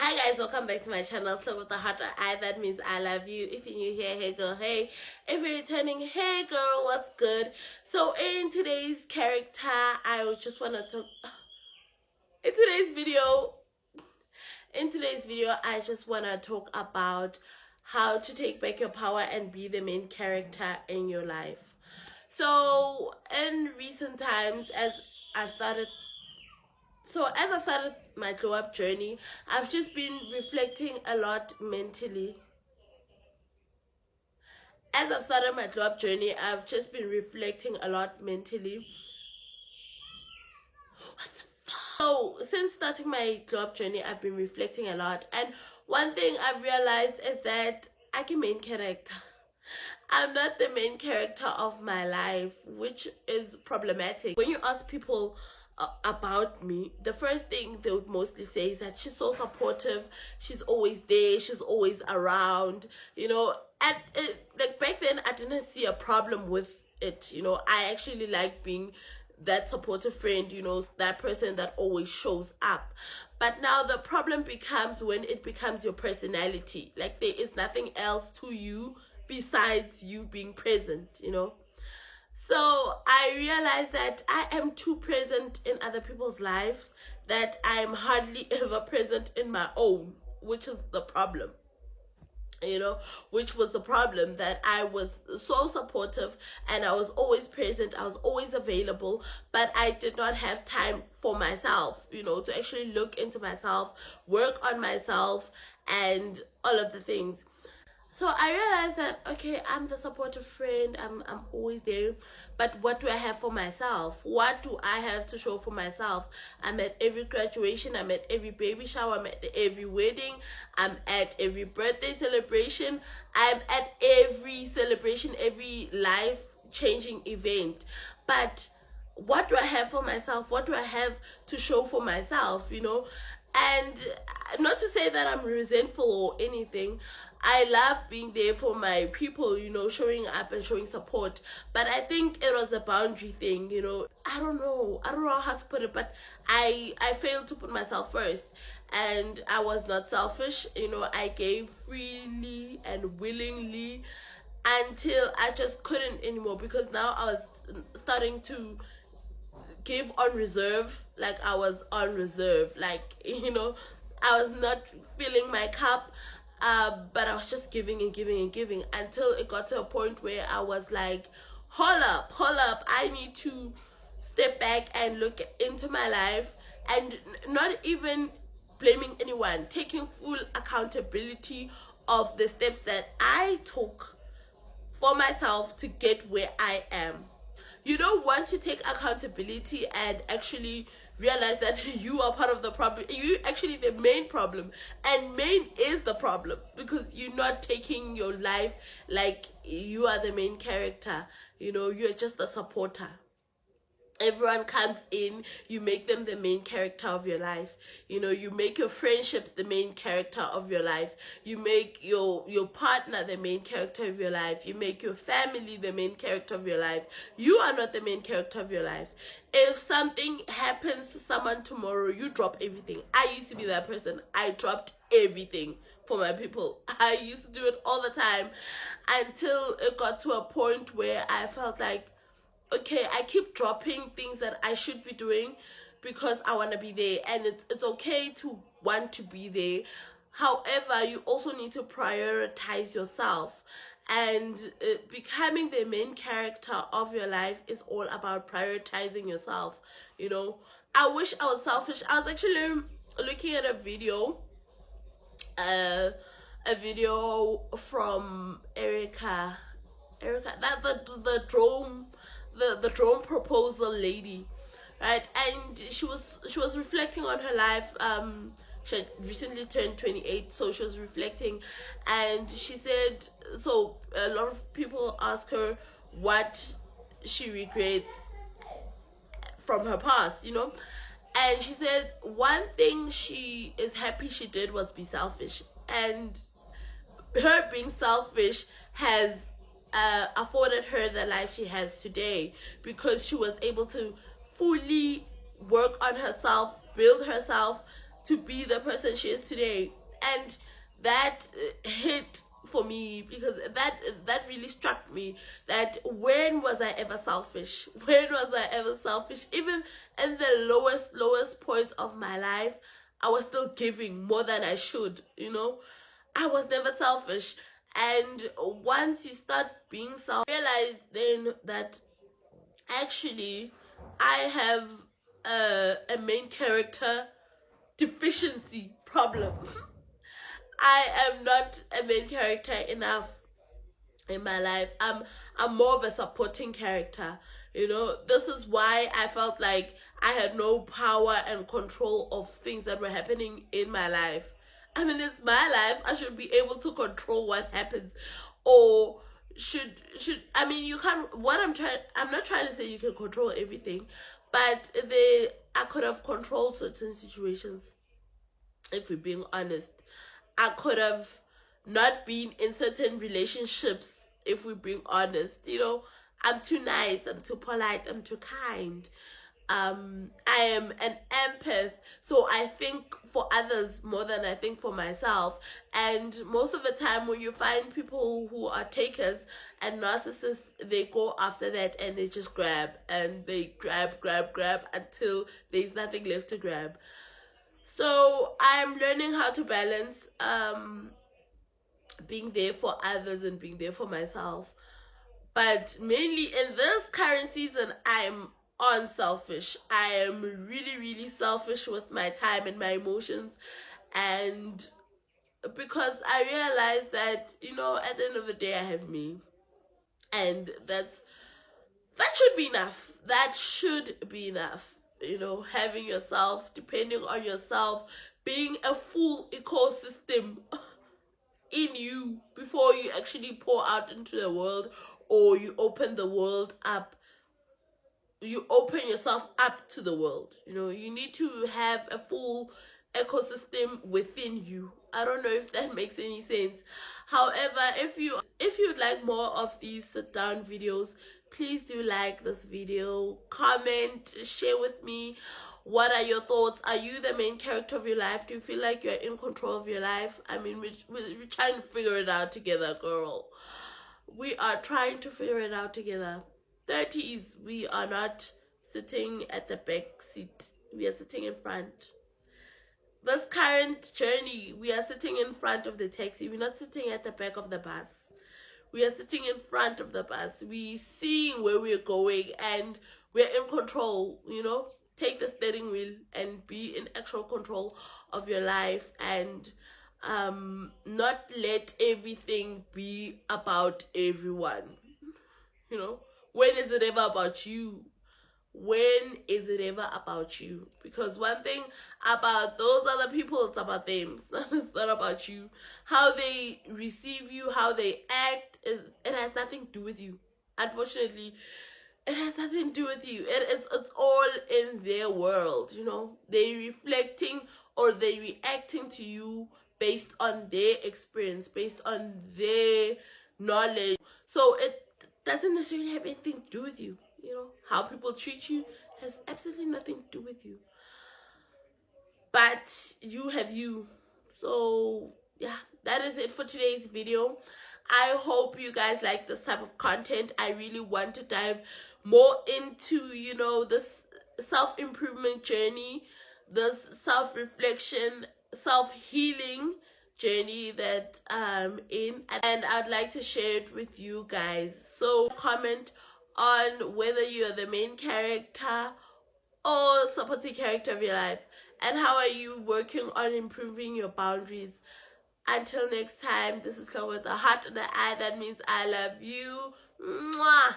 Hi guys, welcome back to my channel. Slow with the heart eye, that means I love you. If you're new here, hey girl, hey. If you're returning, hey girl, what's good? So in today's character, I just want to talk in today's video I just want to talk about how to take back your power and be the main character in your life. So in recent times, as I've started my glow up journey, I've just been reflecting a lot mentally. As I've started my glow up journey, I've just been reflecting a lot mentally. So since starting my glow up journey, I've been reflecting a lot, and one thing I've realized is that I'm a main character. I'm not the main character of my life, which is problematic. When you ask people about me, the first thing they would mostly say is that she's so supportive, she's always there, she's always around, you know. And like back then I didn't see a problem with it, you know. I actually like being that supportive friend, you know, that person that always shows up. But now the problem becomes when it becomes your personality. Like there is nothing else to you besides you being present, you know. So I realized that I am too present in other people's lives that I'm hardly ever present in my own, which is the problem, you know, which was the problem, that I was so supportive and I was always present, I was always available, but I did not have time for myself, you know, to actually look into myself, work on myself, and all of the things. So I realized that, okay, I'm the supportive friend, I'm always there, but what do I have for myself? What do I have to show for myself? I'm at every graduation, I'm at every baby shower, I'm at every wedding, I'm at every birthday celebration, I'm at every celebration, every life-changing event. But what do I have for myself? What do I have to show for myself, you know? And not to say that I'm resentful or anything. I love being there for my people, you know, showing up and showing support. But I think it was a boundary thing, you know. I don't know how to put it, but I failed to put myself first. And I was not selfish, you know. I gave freely and willingly until I just couldn't anymore, because now I was starting to give on reserve. Like I was on reserve, like, you know, I was not filling my cup, but I was just giving and giving and giving until it got to a point where I was like, hold up, I need to step back and look into my life, and not even blaming anyone, taking full accountability of the steps that I took for myself to get where I am. You know, once you take accountability and actually realize that you are part of the problem, you actually the main problem, and main is the problem, because you're not taking your life like you are the main character, you know, you're just a supporter. Everyone comes in, you make them the main character of your life, you know. You make your friendships the main character of your life, you make your partner the main character of your life, you make your family the main character of your life. You are not the main character of your life. If something happens to someone tomorrow, you drop everything. I used to be that person. I dropped everything for my people. I used to do it all the time until it got to a point where I felt like, okay, I keep dropping things that I should be doing because I want to be there, and it's okay to want to be there. However, you also need to prioritize yourself, and becoming the main character of your life is all about prioritizing yourself, you know. I wish I was selfish. I was actually looking at a video from Erica, that the drone proposal lady, right? And she was reflecting on her life. She had recently turned 28, so she was reflecting, and she said, so a lot of people ask her what she regrets from her past, you know. And she said one thing she is happy she did was be selfish, and her being selfish has afforded her the life she has today, because she was able to fully work on herself, build herself to be the person she is today. And that hit for me, because that really struck me, that when was I ever selfish? When was I ever selfish? Even in the lowest point of my life, I was still giving more than I should, you know. I was never selfish. And once you start being selfish, realize then that actually I have a main character deficiency problem. I am not a main character enough in my life. I'm more of a supporting character. You know, this is why I felt like I had no power and control of things that were happening in my life. I mean, it's my life. I should be able to control what happens. Or should I mean, you can't. I'm not trying to say you can control everything, but I could have controlled certain situations, if we're being honest. I could have not been in certain relationships, if we're being honest. You know, I'm too nice, I'm too polite, I'm too kind. I am an empath, so I think for others more than I think for myself. And most of the time, when you find people who are takers and narcissists, they go after that and they just grab, and they grab until there's nothing left to grab. So I'm learning how to balance being there for others and being there for myself. But mainly in this current season, I'm unselfish. I am really selfish with my time and my emotions. And because I realize that, you know, at the end of the day, I have me. And that should be enough. That should be enough. You know, having yourself, depending on yourself, being a full ecosystem in you before you actually pour out into the world, or you open the world up. You open yourself up to the world. You know, you need to have a full ecosystem within you. I don't know if that makes any sense. However, if you'd like more of these sit down videos, please do like this video, comment, share with me. What are your thoughts? Are you the main character of your life? Do you feel like you're in control of your life? I mean, we're trying to figure it out together, girl. We are trying to figure it out together. 30s, we are not sitting at the back seat. We are sitting in front. This current journey, we are sitting in front of the taxi. We're not sitting at the back of the bus. We are sitting in front of the bus. We seeing where we're going, and we're in control, you know. Take the steering wheel and be in actual control of your life, and not let everything be about everyone. You know, when is it ever about you? When is it ever about you? Because one thing about those other people, it's about them. It's not about you. How they receive you, how they act, it has nothing to do with you. Unfortunately, it has nothing to do with you. It's all in their world, you know. They reflecting, or they reacting to you based on their experience, based on their knowledge. So it doesn't necessarily have anything to do with you. You know, how people treat you has absolutely nothing to do with you. But you have you. So yeah, that is it for today's video. I hope you guys like this type of content. I really want to dive more into, you know, this self-improvement journey, this self-reflection, self-healing journey that I'm in, and I'd like to share it with you guys. So comment on whether you're the main character or supporting character of your life, and how are you working on improving your boundaries. Until next time, this is Chloe with a heart and an eye. That means I love you. Mwah.